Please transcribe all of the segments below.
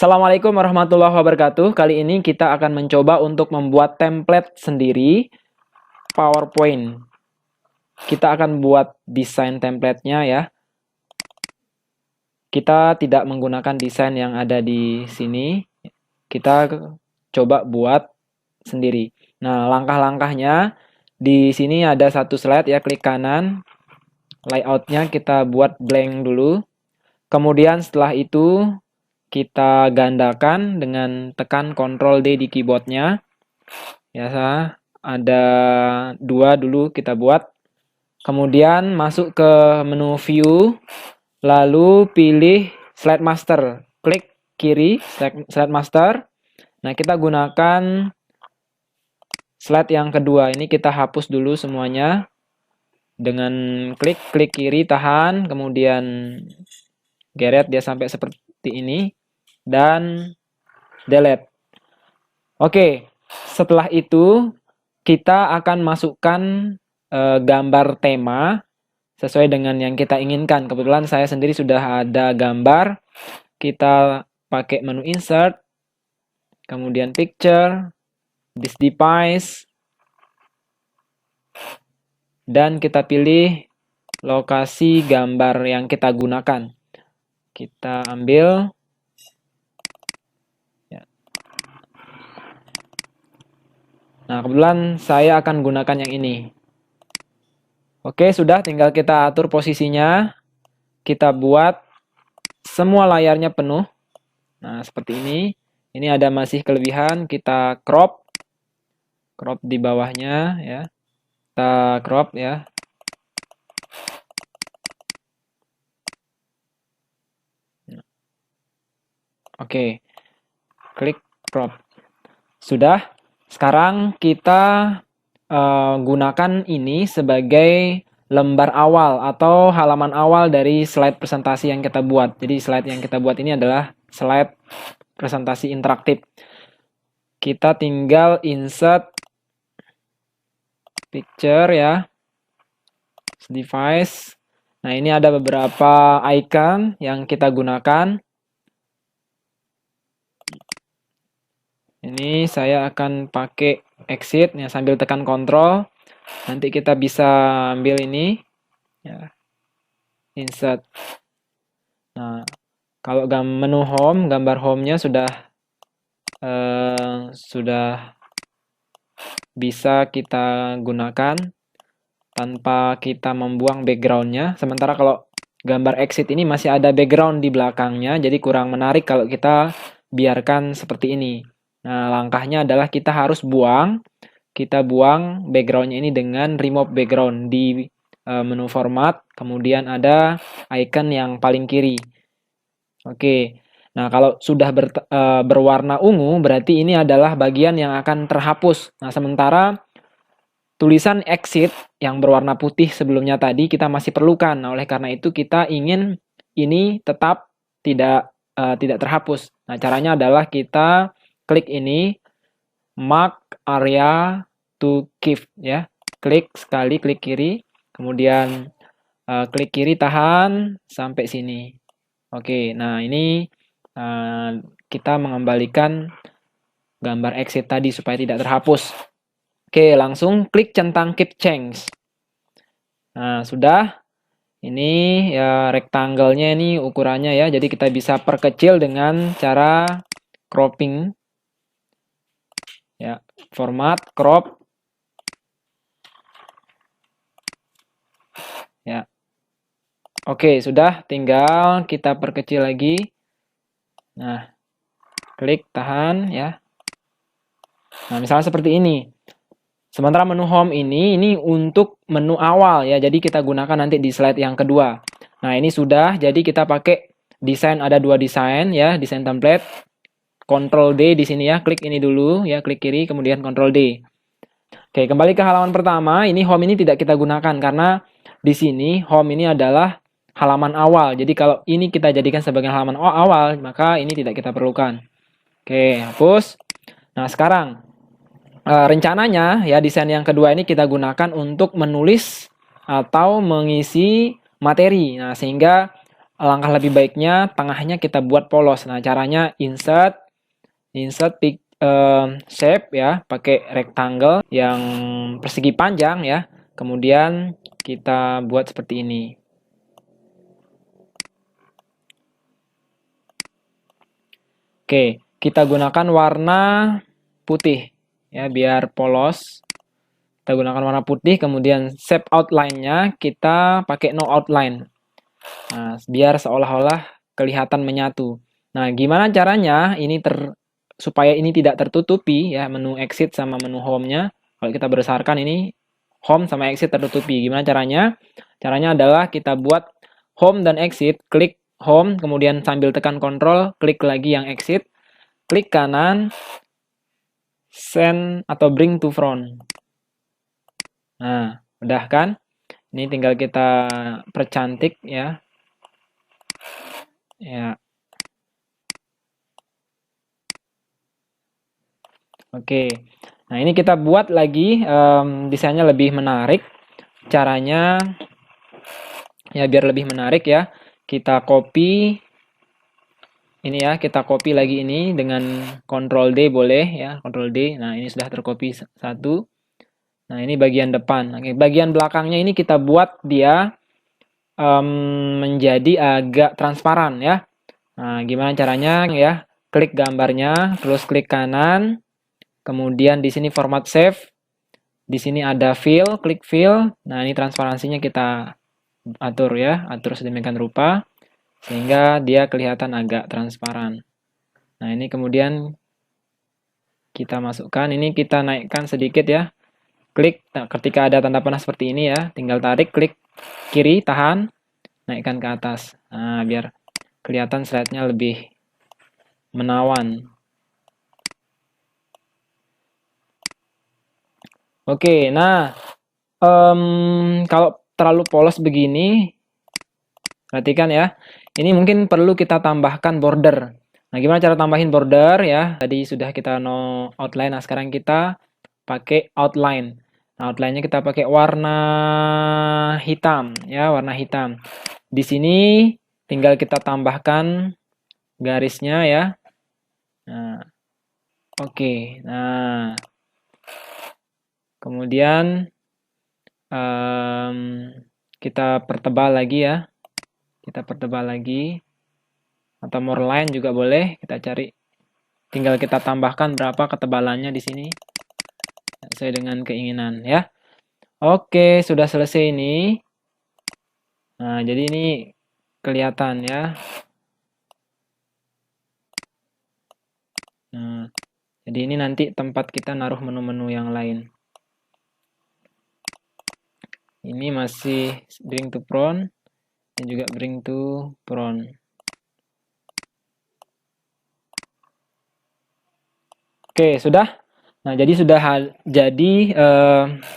Assalamualaikum warahmatullahi wabarakatuh. Kali ini kita akan mencoba untuk membuat template sendiri PowerPoint. Kita akan buat desain templatenya ya. Kita tidak menggunakan desain yang ada di sini. Kita coba buat sendiri. Nah, langkah-langkahnya di sini ada satu slide ya, klik kanan. Layoutnya kita buat blank dulu. Kemudian setelah itu kita gandakan dengan tekan Ctrl D di keyboardnya. Ya, ada dua dulu kita buat. Kemudian masuk ke menu View, lalu pilih Slide Master. Klik kiri Slide Master. Nah, kita gunakan slide yang kedua. Ini kita hapus dulu semuanya. Dengan klik kiri, tahan, kemudian geret dia sampai seperti ini. Dan delete. Oke, setelah itu kita akan masukkan gambar tema sesuai dengan yang kita inginkan. Kebetulan saya sendiri sudah ada gambar. Kita pakai menu insert, kemudian picture, this device, dan kita pilih lokasi gambar yang kita gunakan. Kita ambil. Nah, kebetulan saya akan gunakan yang ini. Oke, sudah, tinggal kita atur posisinya. Kita buat semua layarnya penuh. Nah, seperti ini. Ini ada masih kelebihan, kita crop. Crop di bawahnya ya. Kita crop ya. Oke. Klik crop. Sudah. Sekarang kita gunakan ini sebagai lembar awal atau halaman awal dari slide presentasi yang kita buat. Jadi slide yang kita buat ini adalah slide presentasi interaktif. Kita tinggal insert picture ya, device. Nah, ini ada beberapa icon yang kita gunakan. Ini saya akan pakai exit ya, sambil tekan Ctrl. Nanti kita bisa ambil ini ya. Insert. Nah, kalau menu home, gambar home-nya sudah bisa kita gunakan tanpa kita membuang background-nya. Sementara kalau gambar exit ini masih ada background di belakangnya, jadi kurang menarik kalau kita biarkan seperti ini. Nah, langkahnya adalah kita harus buang. Kita buang background-nya ini dengan remove background di menu format. Kemudian ada icon yang paling kiri. Oke. Nah, kalau sudah berwarna ungu, berarti ini adalah bagian yang akan terhapus. Nah, sementara tulisan exit yang berwarna putih sebelumnya tadi kita masih perlukan. Nah, oleh karena itu kita ingin ini tetap tidak terhapus. Nah, caranya adalah kita klik ini, mark area to keep ya. Klik sekali, klik kiri, kemudian klik kiri, tahan sampai sini. Oke, nah ini kita mengembalikan gambar exit tadi supaya tidak terhapus. Oke, langsung klik centang keep change. Nah, sudah. Ini ya rectangle-nya ini ukurannya ya. Jadi kita bisa perkecil dengan cara cropping. Ya, format crop. Ya. Oke, sudah, tinggal kita perkecil lagi. Nah, klik tahan ya. Nah, misalnya seperti ini. Sementara menu home ini untuk menu awal ya. Jadi kita gunakan nanti di slide yang kedua. Nah, ini sudah. Jadi kita pakai desain, ada dua desain ya, desain template. Ctrl D di sini ya. Klik ini dulu ya, klik kiri kemudian Ctrl D. Oke, kembali ke halaman pertama. Ini home ini tidak kita gunakan karena di sini home ini adalah halaman awal. Jadi kalau ini kita jadikan sebagai halaman awal, maka ini tidak kita perlukan. Oke, hapus. Nah, sekarang rencananya ya desain yang kedua ini kita gunakan untuk menulis atau mengisi materi. Nah, sehingga langkah lebih baiknya tengahnya kita buat polos. Nah, caranya insert shape ya, pakai rectangle yang persegi panjang ya. Kemudian kita buat seperti ini. Oke, kita gunakan warna putih ya biar polos. Kita gunakan warna putih, kemudian shape outline-nya kita pakai no outline. Nah, biar seolah-olah kelihatan menyatu. Nah, gimana caranya ini supaya ini tidak tertutupi ya, menu exit sama menu home-nya. Kalau kita besarkan ini home sama exit tertutupi. Gimana caranya? Caranya adalah kita buat home dan exit, klik home, kemudian sambil tekan control, klik lagi yang exit, klik kanan, send atau bring to front. Nah, udah kan? Ini tinggal kita percantik ya. Ya. Oke. Nah, ini kita buat lagi desainnya lebih menarik. Caranya ya biar lebih menarik ya. Kita copy ini ya, kita copy lagi ini dengan Ctrl D boleh ya, Ctrl D. Nah, ini sudah tercopy satu. Nah, ini bagian depan. Oke, bagian belakangnya ini kita buat dia menjadi agak transparan ya. Nah, gimana caranya ya? Klik gambarnya, terus klik kanan, kemudian di sini format save, di sini ada fill, klik fill. Nah, ini transparansinya kita atur ya, atur sedemikian rupa sehingga dia kelihatan agak transparan. Nah, ini kemudian kita masukkan, ini kita naikkan sedikit ya. Klik, nah, ketika ada tanda panah seperti ini ya, tinggal tarik, klik kiri, tahan, naikkan ke atas. Nah, biar kelihatan slide-nya lebih menawan. Oke, nah kalau terlalu polos begini, perhatikan ya, ini mungkin perlu kita tambahkan border. Nah, gimana cara tambahin border ya? Tadi sudah kita no outline, nah sekarang kita pakai outline. Nah, outline-nya kita pakai warna hitam ya, warna hitam. Di sini tinggal kita tambahkan garisnya ya. Nah, oke. Nah, kemudian kita pertebal lagi ya. Kita pertebal lagi. Atau more line juga boleh. Kita cari. Tinggal kita tambahkan berapa ketebalannya di sini. Sesuai dengan keinginan ya. Oke, sudah selesai ini. Nah, jadi ini kelihatan ya. Nah, jadi ini nanti tempat kita naruh menu-menu yang lain. Ini masih bring to front dan juga bring to front. Oke, sudah. Nah, jadi sudah jadi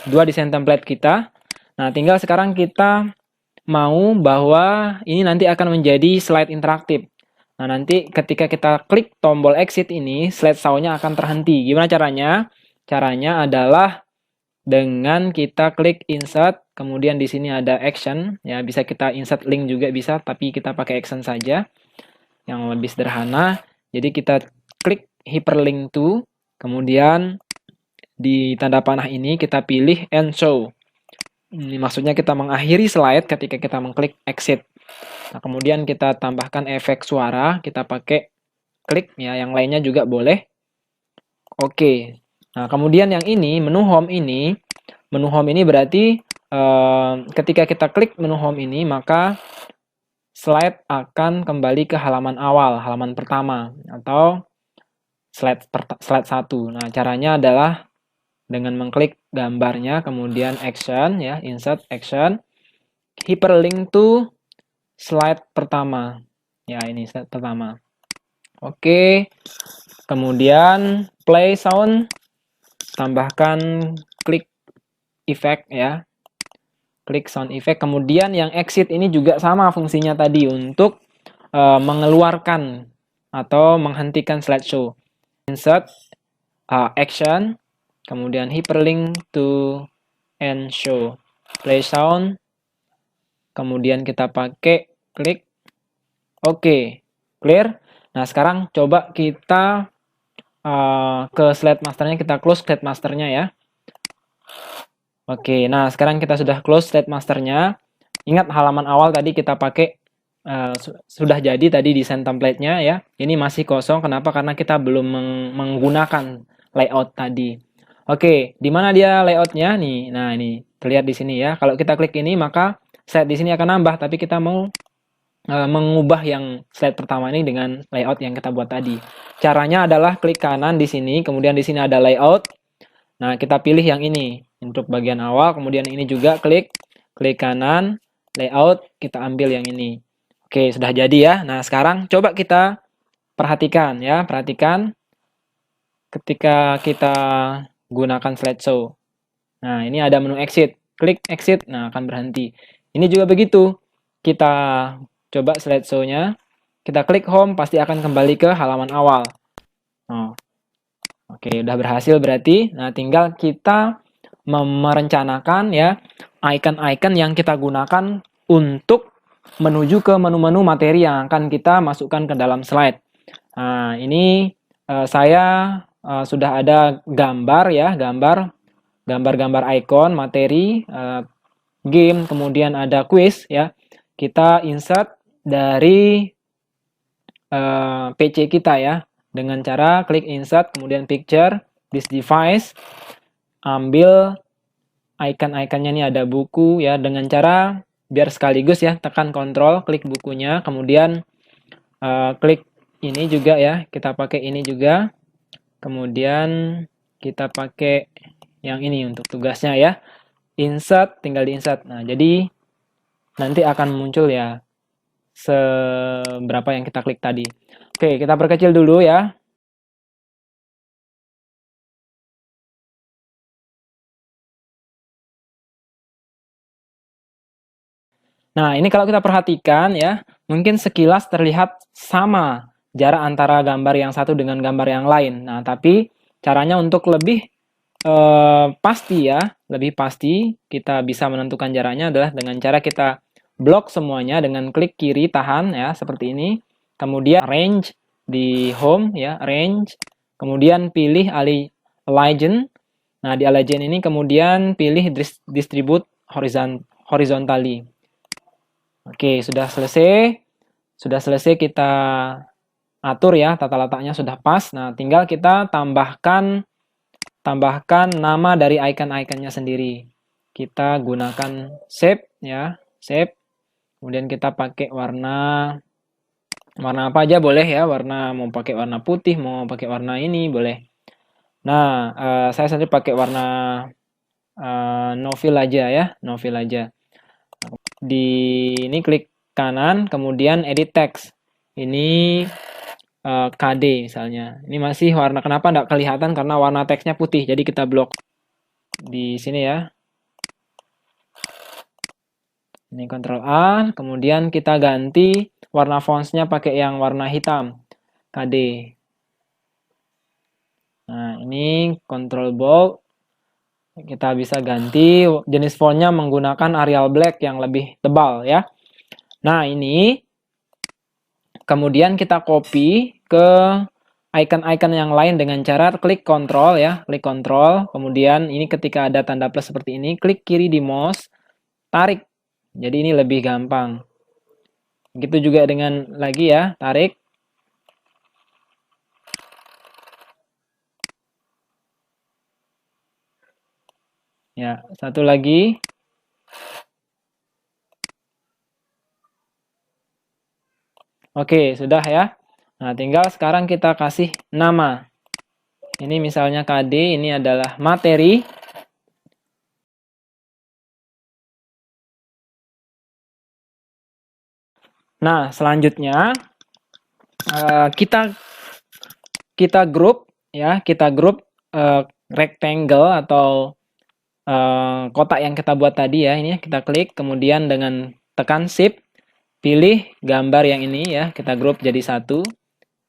dua desain template kita. Nah, tinggal sekarang kita mau bahwa ini nanti akan menjadi slide interaktif. Nah, nanti ketika kita klik tombol exit ini, slide show-nya akan terhenti. Gimana caranya? Caranya adalah dengan kita klik insert, kemudian di sini ada action, ya bisa kita insert link juga bisa, tapi kita pakai action saja yang lebih sederhana. Jadi kita klik hyperlink to, kemudian di tanda panah ini kita pilih end show. Ini maksudnya kita mengakhiri slide ketika kita mengklik exit. Nah, kemudian kita tambahkan efek suara, kita pakai klik ya, yang lainnya juga boleh. Oke. Nah, kemudian yang ini, menu home ini berarti ketika kita klik menu home ini, maka slide akan kembali ke halaman awal, halaman pertama, atau slide 1. Nah, caranya adalah dengan mengklik gambarnya, kemudian action, ya, insert action, hyperlink to slide pertama. Ya, ini slide pertama. Oke, kemudian play sound, tambahkan klik effect ya. Klik sound effect. Kemudian yang exit ini juga sama fungsinya tadi untuk mengeluarkan atau menghentikan slideshow. Insert action, kemudian hyperlink to end show. Play sound, kemudian kita pakai klik Oke, clear. Nah, sekarang coba kita ke slide masternya, kita close slide masternya ya. Oke, nah sekarang kita sudah close slide masternya. Ingat halaman awal tadi kita pakai sudah jadi tadi desain template-nya ya. Ini masih kosong. Kenapa? Karena kita belum menggunakan layout tadi. Oke, di mana dia layout-nya nih? Nah, ini terlihat di sini ya. Kalau kita klik ini, maka slide di sini akan nambah. Tapi kita mau mengubah yang slide pertama ini dengan layout yang kita buat tadi. Caranya adalah klik kanan di sini, kemudian di sini ada layout. Nah, kita pilih yang ini untuk bagian awal, kemudian ini juga klik kanan, layout, kita ambil yang ini. Oke, sudah jadi ya. Nah, sekarang coba kita perhatikan ya, perhatikan ketika kita gunakan slideshow. Nah, ini ada menu exit. Klik exit, nah akan berhenti. Ini juga begitu. Kita coba slideshow-nya. Kita klik home, pasti akan kembali ke halaman awal. Oh. Oke, udah berhasil berarti. Nah, tinggal kita merencanakan ya icon-icon yang kita gunakan untuk menuju ke menu-menu materi yang akan kita masukkan ke dalam slide. Nah, ini saya sudah ada gambar ya, gambar-gambar icon, materi, game, kemudian ada quiz ya. Kita insert dari PC kita ya, dengan cara klik insert, kemudian picture, this device, ambil icon-iconnya nih ada buku ya, dengan cara biar sekaligus ya, tekan kontrol, klik bukunya, kemudian klik ini juga ya, kita pakai ini juga, kemudian kita pakai yang ini untuk tugasnya ya, insert, tinggal di insert. Nah, jadi nanti akan muncul ya seberapa yang kita klik tadi. Oke, kita perkecil dulu ya. Nah, ini kalau kita perhatikan ya, mungkin sekilas terlihat sama jarak antara gambar yang satu dengan gambar yang lain. Nah, tapi caranya untuk lebih pasti ya, lebih pasti kita bisa menentukan jaraknya adalah dengan cara kita blok semuanya dengan klik kiri tahan ya, seperti ini. Kemudian range di home ya, range. Kemudian pilih align. Nah, di align ini kemudian pilih distribute horizontally. Oke, sudah selesai. Sudah selesai kita atur ya, tata letaknya sudah pas. Nah, tinggal kita tambahkan nama dari icon-iconnya sendiri. Kita gunakan shape ya, shape. Kemudian kita pakai warna apa aja boleh ya, warna mau pakai warna putih, mau pakai warna ini boleh. Nah, saya sendiri pakai warna no-fill aja ya, no-fill aja. Di ini klik kanan, kemudian edit text. Ini KD misalnya. Ini masih warna, kenapa enggak kelihatan? Karena warna teksnya putih, jadi kita blok di sini ya. Ini Ctrl A, kemudian kita ganti warna fontsnya pakai yang warna hitam, KD. Nah, ini Ctrl Bold. Kita bisa ganti jenis fontnya menggunakan Arial Black yang lebih tebal ya. Nah, ini kemudian kita copy ke icon-icon yang lain dengan cara klik Ctrl ya, klik Ctrl. Kemudian ini ketika ada tanda plus seperti ini, klik kiri di mouse, tarik. Jadi ini lebih gampang. Begitu juga dengan lagi ya, tarik. Ya, satu lagi. Oke, sudah ya. Nah, tinggal sekarang kita kasih nama. Ini misalnya KD, ini adalah materi. Nah, selanjutnya kita grup ya, kita grup rectangle atau kotak yang kita buat tadi ya, ini kita klik, kemudian dengan tekan shift, pilih gambar yang ini ya, kita grup jadi satu,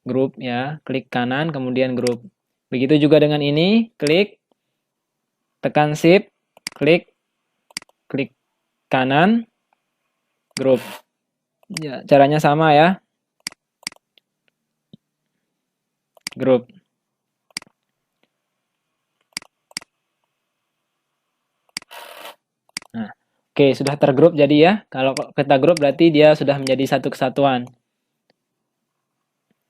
grup ya, klik kanan, kemudian grup. Begitu juga dengan ini, klik, tekan shift, klik kanan, grup. Ya, caranya sama ya. Grup. Nah, oke, sudah tergrup jadi ya. Kalau kita grup berarti dia sudah menjadi satu kesatuan.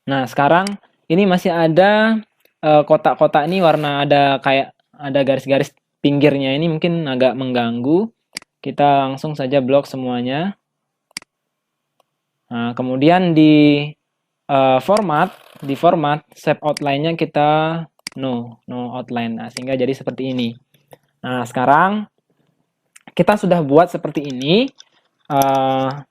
Nah, sekarang ini masih ada kotak-kotak ini warna ada kayak ada garis-garis pinggirnya ini mungkin agak mengganggu. Kita langsung saja blok semuanya. Nah, kemudian di format shape outline-nya kita no outline. Nah, sehingga jadi seperti ini. Nah, sekarang kita sudah buat seperti ini.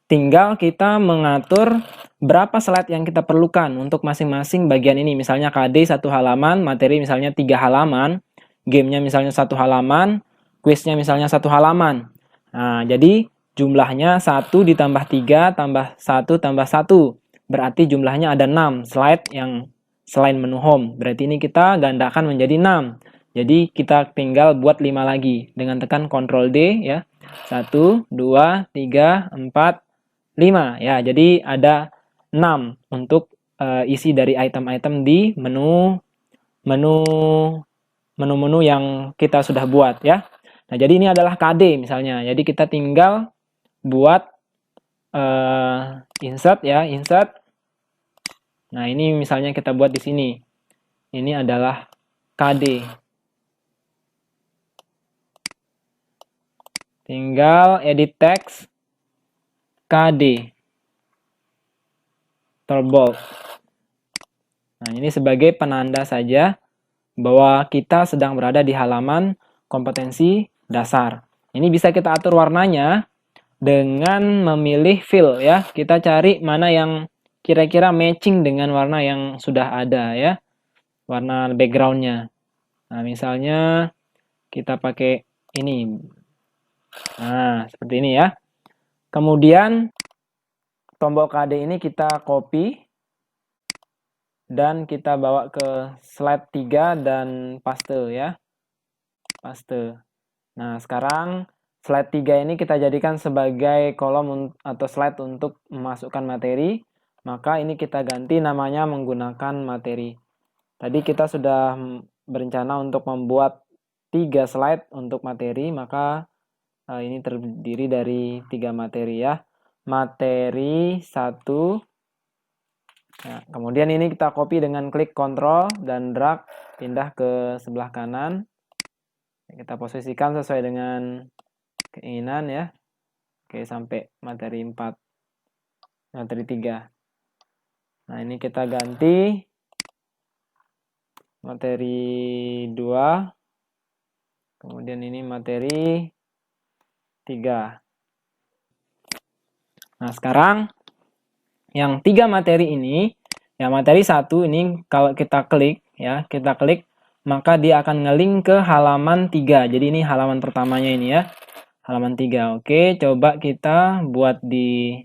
Tinggal kita mengatur berapa slide yang kita perlukan untuk masing-masing bagian ini. Misalnya KD 1 halaman, materi misalnya 3 halaman, gamenya misalnya 1 halaman, quiznya misalnya 1 halaman. Nah, jadi jumlahnya 1 ditambah 3 tambah 1 tambah 1. Berarti jumlahnya ada 6 slide yang selain menu home. Berarti ini kita gandakan menjadi 6. Jadi kita tinggal buat 5 lagi dengan tekan Ctrl D ya. 1, 2, 3, 4, 5 ya. Jadi ada 6 untuk isi dari item-item di menu yang kita sudah buat ya. Nah, jadi ini adalah KD misalnya. Jadi kita tinggal buat insert ya, insert. Nah, ini misalnya kita buat di sini. Ini adalah KD. Tinggal edit text KD. Terbold. Nah, ini sebagai penanda saja bahwa kita sedang berada di halaman kompetensi dasar. Ini bisa kita atur warnanya dengan memilih fill ya. Kita cari mana yang kira-kira matching dengan warna yang sudah ada ya. Warna backgroundnya. Nah, misalnya kita pakai ini. Nah, seperti ini ya. Kemudian tombol KD ini kita copy dan kita bawa ke slide 3 dan paste ya. Paste. Nah, sekarang slide 3 ini kita jadikan sebagai kolom atau slide untuk memasukkan materi. Maka ini kita ganti namanya menggunakan materi. Tadi kita sudah berencana untuk membuat 3 slide untuk materi, maka ini terdiri dari 3 materi ya. Materi 1. Nah, kemudian ini kita copy dengan klik Ctrl dan drag pindah ke sebelah kanan. Kita posisikan sesuai dengan keinginan ya. Oke, sampai materi 4. Materi 3. Nah, ini kita ganti materi 2. Kemudian ini materi 3. Nah, sekarang yang 3 materi ini, ya materi 1 ini kalau kita klik ya, maka dia akan ngelink ke halaman 3. Jadi ini halaman pertamanya ini ya. Halaman 3. Oke, coba kita buat di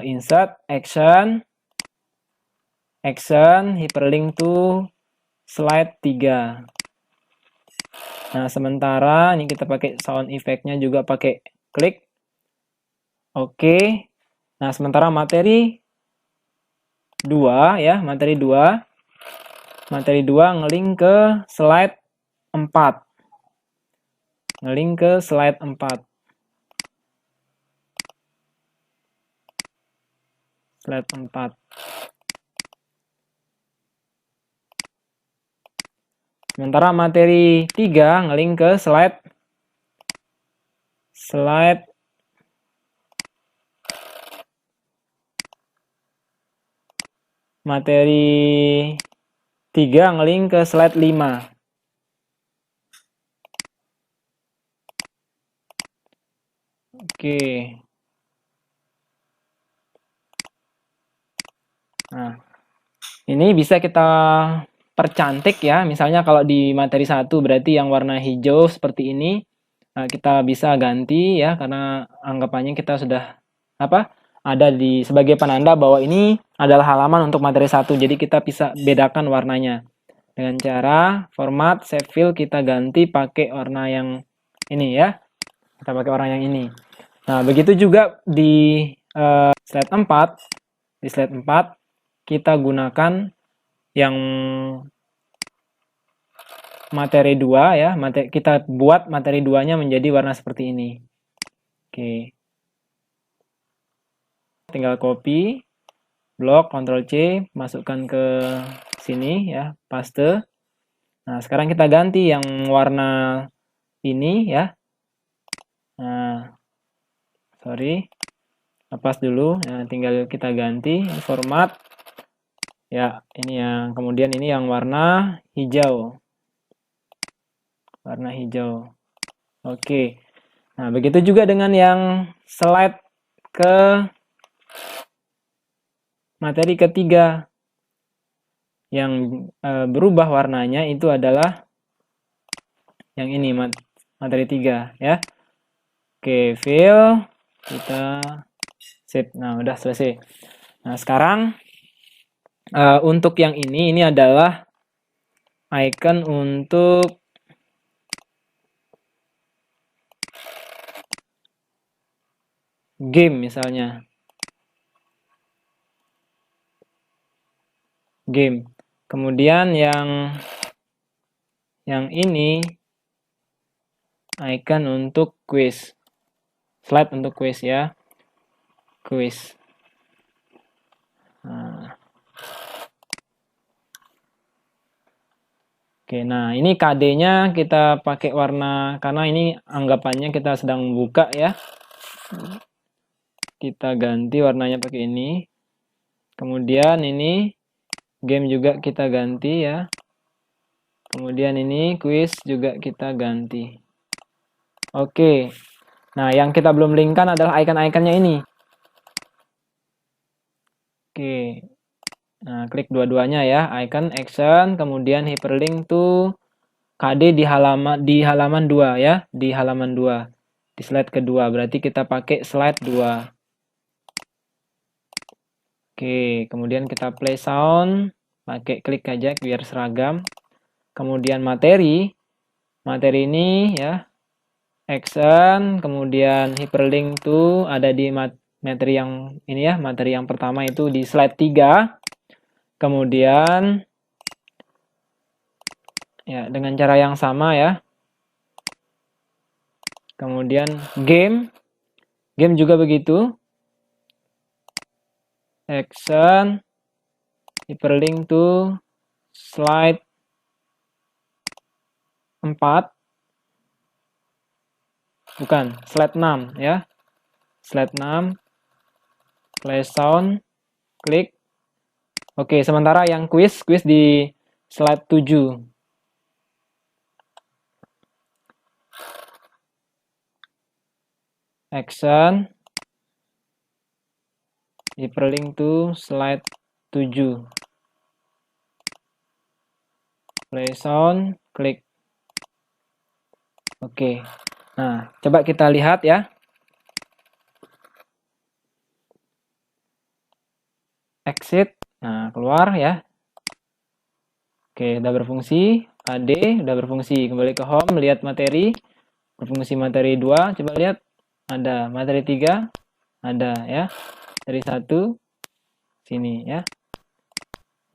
insert action hyperlink to slide 3. Nah, sementara ini kita pakai sound effect-nya juga pakai klik. Oke. Nah, sementara materi 2 ya, materi 2 ngelink ke slide 4. Ngelink ke slide 4. Slide 4. Sementara materi 3 ngelink ke slide materi 3 ngelink ke slide 5. Oke. Nah, ini bisa kita percantik ya. Misalnya kalau di materi 1 berarti yang warna hijau seperti ini. Nah, kita bisa ganti ya karena anggapannya kita sudah ada di sebagai penanda bahwa ini adalah halaman untuk materi 1. Jadi kita bisa bedakan warnanya. Dengan cara format save fill kita ganti pakai warna yang ini ya. Kita pakai warna yang ini. Nah, begitu juga di slide 4. Di slide 4 kita gunakan yang materi 2 ya, kita buat materi 2-nya menjadi warna seperti ini. Oke. Tinggal copy, blok, Ctrl C, masukkan ke sini ya, paste. Nah, sekarang kita ganti yang warna ini ya. Nah, sorry, lepas dulu. Nah, tinggal kita ganti format. Ya, ini yang kemudian ini yang warna hijau. Warna hijau. Oke. Nah, begitu juga dengan yang slide ke materi ketiga. Yang berubah warnanya itu adalah yang ini, materi 3 ya. Oke, fill, kita save. Nah, udah selesai. Nah, sekarang untuk yang ini adalah icon untuk game misalnya. Game. Kemudian yang ini icon untuk quiz. Slide untuk quiz ya. Quiz. Nah. Oke, nah ini KD-nya kita pakai warna, karena ini anggapannya kita sedang buka ya. Kita ganti warnanya pakai ini. Kemudian ini game juga kita ganti ya. Kemudian ini quiz juga kita ganti. Oke. Nah, yang kita belum linkkan adalah icon-iconnya ini. Oke. Nah, klik dua-duanya ya, icon, action, kemudian hyperlink to KD di halaman 2 ya, di halaman 2. Di slide kedua, berarti kita pakai slide 2. Oke, kemudian kita play sound, pakai klik aja biar seragam. Kemudian materi ini ya, action, kemudian hyperlink to ada di materi yang ini ya, materi yang pertama itu di slide 3. Kemudian ya dengan cara yang sama ya. Kemudian game juga begitu. Action, hyperlink to slide 4. Bukan, slide 6 ya. Slide 6. Play sound, klik. Oke, sementara yang quiz di slide 7. Action, hyperlink to slide 7. Play sound, klik. Oke. Nah, coba kita lihat ya. Exit. Nah, keluar ya. Oke, udah berfungsi. AD udah berfungsi. Kembali ke home, lihat materi. Berfungsi materi 2. Coba lihat. Ada materi 3. Ada ya. Dari 1. Sini ya.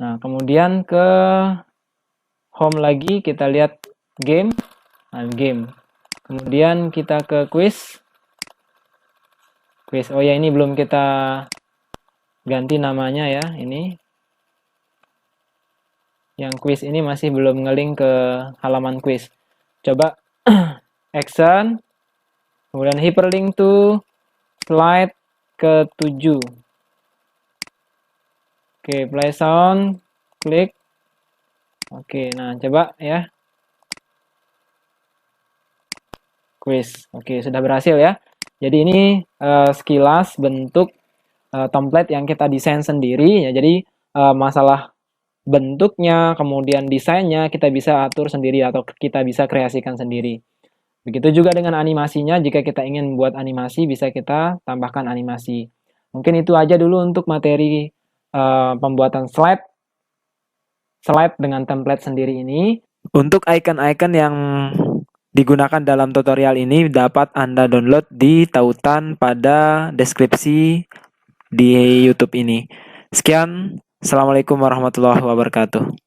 Nah, kemudian ke home lagi. Kita lihat game. Nah, game. Kemudian kita ke quiz. Quiz. Oh ya, ini belum kita ganti namanya ya. Ini. Yang quiz ini masih belum ngelink ke halaman quiz. Coba action. Kemudian hyperlink to slide ke-7. Oke, play sound. Klik. Oke, nah coba ya. Quiz. Oke, sudah berhasil ya. Jadi ini sekilas bentuk template yang kita desain sendiri ya. Jadi masalah bentuknya, kemudian desainnya kita bisa atur sendiri atau kita bisa kreasikan sendiri. Begitu juga dengan animasinya, jika kita ingin buat animasi bisa kita tambahkan animasi. Mungkin itu aja dulu untuk materi pembuatan slide dengan template sendiri ini. Untuk icon-icon yang digunakan dalam tutorial ini dapat Anda download di tautan pada deskripsi di YouTube ini. Sekian. Assalamualaikum warahmatullahi wabarakatuh.